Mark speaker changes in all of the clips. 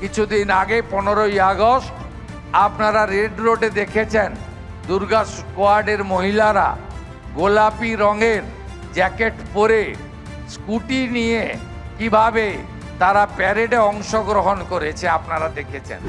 Speaker 1: কিছুদিন আগে 15ই আগস্ট আপনারা রেড রোডে দেখেছেন দুর্গা স্কোয়াডের মহিলারা গোলাপি রঙের জ্যাকেট পরে স্কুটি নিয়ে কিভাবে তারা প্যারেডে অংশগ্রহণ করেছে আপনারা দেখেছেন।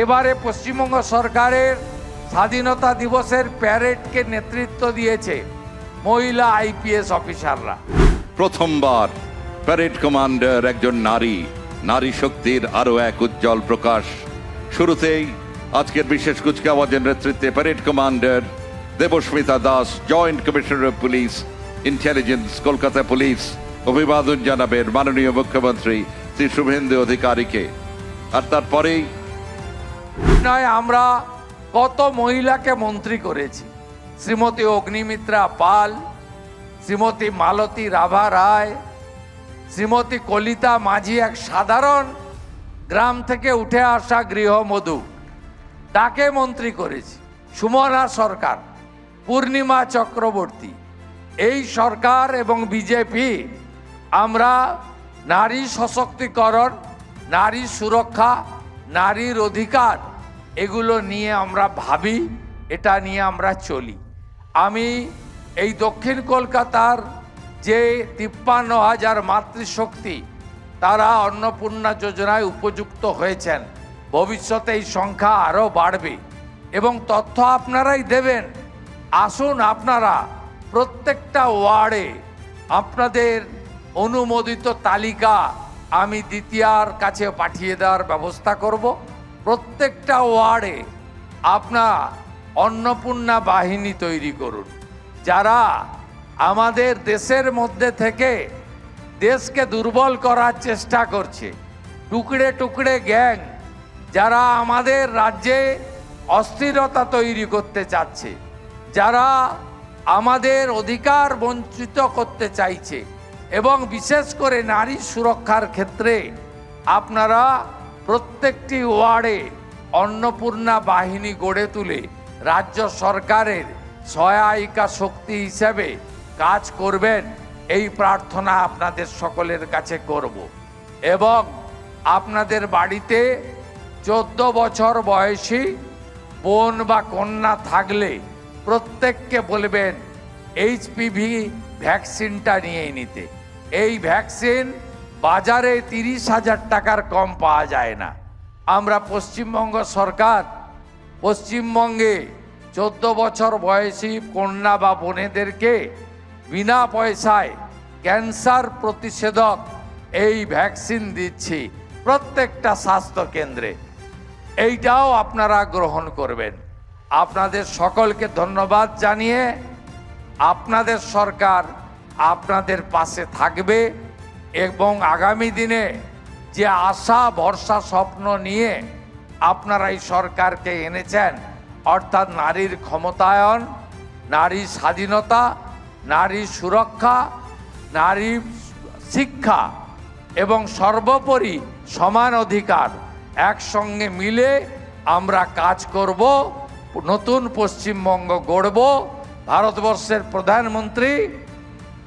Speaker 1: এবারে পশ্চিমবঙ্গ সরকারের স্বাধীনতা দিবসের প্যারেডকে নেতৃত্ব দিয়েছে মহিলা আইপিএস অফিসাররা।
Speaker 2: প্রথমবার প্যারেড কমান্ডার একজন নারী, নারী শক্তির আরো এক উজ্জ্বল প্রকাশ। শুরুতেই আজকের বিশেষ কুচকাওয়াজের নেতৃত্বে parade commander Debasmita Das, joint commissioner of police intelligence, Kolkata police অভিবাদন জানাবেন মাননীয় মুখ্যমন্ত্রী শ্রী শুভেন্দু অধিকারীকে। আর তারপরেই
Speaker 1: নয়, আমরা কত মহিলাকে মন্ত্রী করেছি। শ্রীমতী অগ্নিমিত্রা পাল, শ্রীমতী মালতী রাভা রায়, শ্রীমতী কলিতা মাঝি, এক সাধারণ গ্রাম থেকে উঠে আসা গৃহবধূ, তাকে মন্ত্রী করেছি। সুমনা সরকার, পূর্ণিমা চক্রবর্তী। এই সরকার এবং বিজেপি আমরা নারী সশক্তিকরণ, নারী সুরক্ষা, নারীর অধিকার এগুলো নিয়ে আমরা ভাবি, এটা নিয়ে আমরা চলি। আমি এই দক্ষিণ কলকাতার যে 53,000 মাতৃশক্তি তারা অন্নপূর্ণা যোজনায় উপযুক্ত হয়েছেন, ভবিষ্যতে এই সংখ্যা আরও বাড়বে এবং তথ্য আপনারাই দেবেন। আসুন আপনারা প্রত্যেকটা ওয়ার্ডে আপনাদের অনুমোদিত তালিকা আমি দ্বিতীয়ার কাছে পাঠিয়ে দেওয়ার ব্যবস্থা করব। প্রত্যেকটা ওয়ার্ডে আপনার অন্নপূর্ণা বাহিনী তৈরি করুন, যারা আমাদের দেশের মধ্যে থেকে দেশকে দুর্বল করার চেষ্টা করছে। টুকরে টুকরে গ্যাং যারা আমাদের রাজ্যে অস্থিরতা তৈরি করতে চাচ্ছে, যারা আমাদের অধিকার বঞ্চিত করতে চাইছে এবং বিশেষ করে নারী সুরক্ষার ক্ষেত্রে আপনারা প্রত্যেকটি ওয়ার্ডে অন্নপূর্ণা বাহিনী গড়ে তুলে রাজ্য সরকারের সহায়িকা শক্তি হিসেবে কাজ করবেন, এই প্রার্থনা আপনাদের সকলের কাছে করব। এবং আপনাদের বাড়িতে 14 বছর বয়সী বোন বা কন্যা থাকলে প্রত্যেককে বলবেন এইচপিভি ভ্যাকসিনটা নিয়ে নিতে। এই ভ্যাকসিন বাজারে 30,000 টাকার কম পাওয়া যায় না। আমরা পশ্চিমবঙ্গ সরকার পশ্চিমবঙ্গে 14 বছর বয়সী কন্যা বা বোনেদেরকে বিনা পয়সায় ক্যান্সার প্রতিষেধক এই ভ্যাকসিন দিচ্ছি প্রত্যেকটা স্বাস্থ্য কেন্দ্রে। এইটাও আপনারা গ্রহণ করবেন। আপনাদের সকলকে ধন্যবাদ জানিয়ে আপনাদের সরকার আপনাদের পাশে থাকবে এবং আগামী দিনে যে আশা ভরসা স্বপ্ন নিয়ে আপনারা এই সরকারকে এনেছেন, অর্থাৎ নারীর ক্ষমতায়ন, নারী স্বাধীনতা, নারী সুরক্ষা, নারী শিক্ষা এবং সর্বোপরি সমান অধিকার, একসঙ্গে মিলে আমরা কাজ করব, নতুন পশ্চিমবঙ্গ গড়ব। ভারতবর্ষের প্রধানমন্ত্রী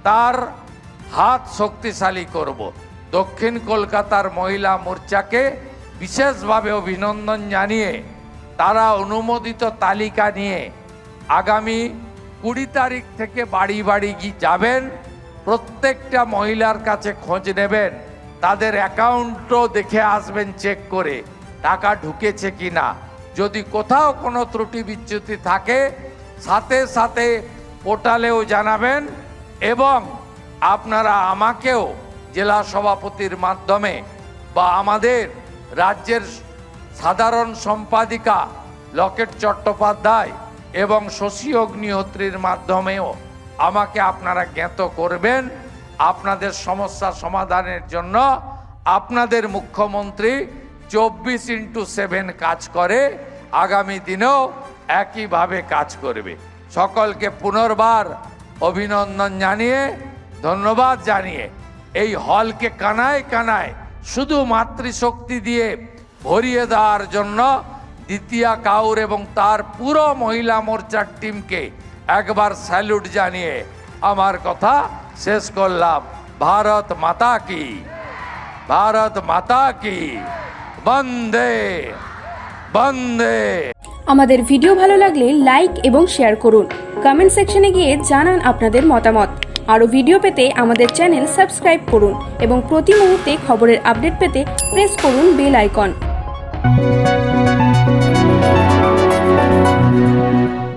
Speaker 1: তার হাত শক্তিশালী করব। দক্ষিণ কলকাতার মহিলা মোর্চাকে বিশেষভাবে অভিনন্দন জানিয়ে তারা অনুমোদিত তালিকা নিয়ে আগামী 20 তারিখ থেকে বাড়ি বাড়ি যাবেন। প্রত্যেকটা মহিলার কাছে খোঁজ নেবেন, তাদের অ্যাকাউন্টও দেখে আসবেন, চেক করে টাকা ঢুকেছে কিনা। যদি কোথাও কোনো ত্রুটি বিচ্যুতি থাকে সাথে সাথে পোর্টালেও জানাবেন এবং আপনারা আমাকেও জেলা সভাপতির মাধ্যমে বা আমাদের রাজ্যের সাধারণ সম্পাদিকা লকেট চট্টোপাধ্যায় এবং শশী অগ্নিহোত্রীর মাধ্যমেও আমাকে আপনারা জ্ঞাত করবেন। আপনাদের সমস্যা সমাধানের জন্য আপনাদের মুখ্যমন্ত্রী 24x7 কাজ করে, আগামী দিনেও একইভাবে কাজ করবে। সকলকে পুনর্বার অভিনন্দন জানিয়ে, ধন্যবাদ জানিয়ে এই হলকে কানায় কানায় শুধু মাতৃশক্তি দিয়ে ভরিয়ে দেওয়ার জন্য দ্বিতীয়া কাউর এবং তার পুরো মহিলা মোর্চার টিমকে একবার স্যালুট জানিয়ে আমার কথা শেষ করলাম। ভারত মাতা কি, ভারত মাতা কি, বন্দে বন্দে।
Speaker 3: আমাদের ভিডিও ভালো লাগলে লাইক এবং শেয়ার করুন। কমেন্ট সেকশনে গিয়ে জানান আপনাদের মতামত। আরও ভিডিও পেতে আমাদের চ্যানেল সাবস্ক্রাইব করুন এবং প্রতি মুহূর্তে খবরের আপডেট পেতে প্রেস করুন বেল আইকন।